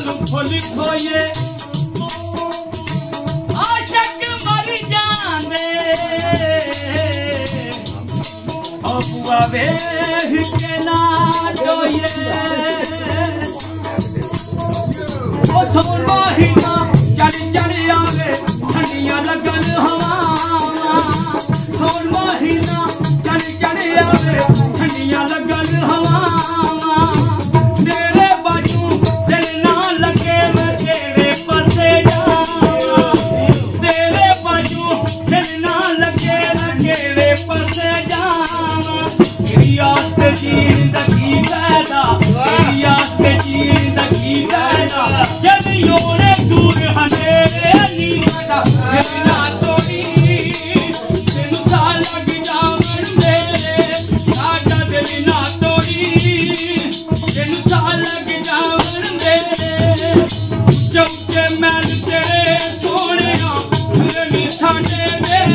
full खोए आशक मर जांदे ओ बुआ वेख के ना जोए ओ सोन महीना चढ़ चढ़ आवे ठंडियां लगन हवा सोन महीना चढ़ चढ़ आवे ठंडियां लगन हवा तेरे बाजू दिल ना लगे मैं तेरे पासे जावा तेरे बाजू दिल ना लगे मैं तेरे पासे जावा तेरी आस जिंदगी पैदा तेरी आस जिंदगी पैदा जब योरे दूर हनेरे नीला ना तोड़ी तेनू सा लग जावन मेरे साडा दिल ना तोड़ी तेनू सा लग जावन मेरे चौके मैल तेरे सोने नहीं साडे मेरे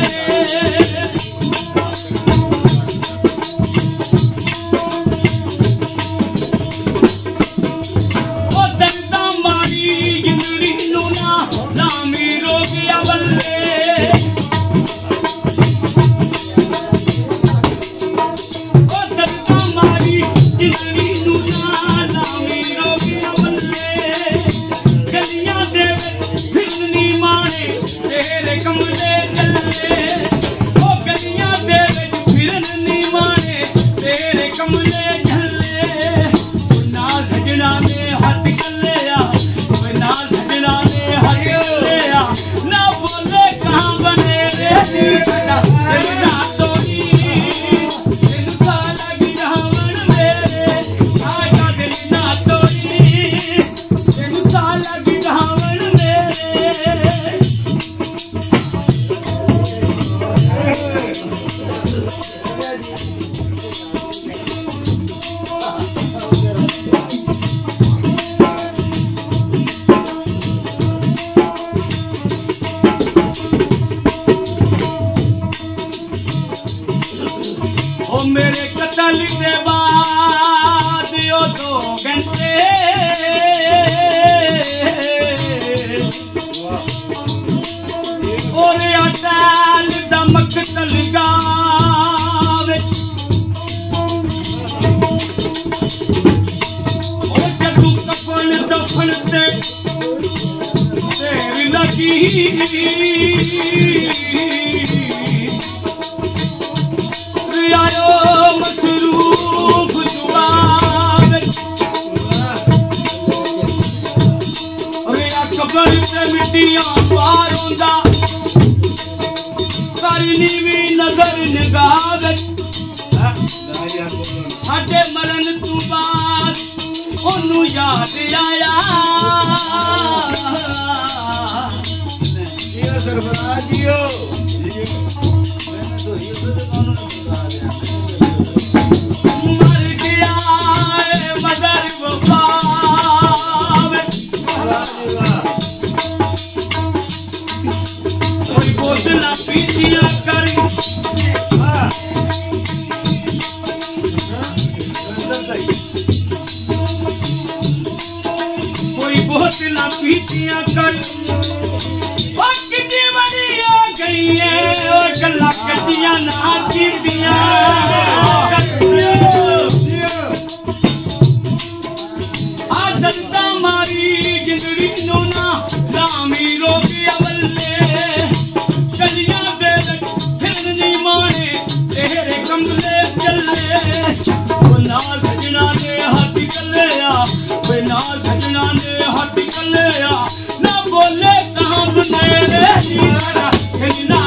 मेरे कतल के बाद यो 2 घंटे और अटाल दमक तल गावे और जदू कफन दफन से देर लगी आयो मसरूफ दुआवे अरे कबर से मिट्टियां पार होंदा करनी भी नजर निगावे साडे मरन तू बाद ओनू याद आया सरफराज जियो मर गया मगर वफा कोई बोतला पीतिया कर कोई बोतला पीतिया कर गई है और गला कटिया ना कीतिया आदता मारी जिंदगी नो ना दामी रोगी अवल्ले गलियां दे फिरनी माने तेरे कमले चले वो ना सजना ने हाथ कलिया वो ना सजना ने हाथ कलिया ना बोले कहां बने रे ना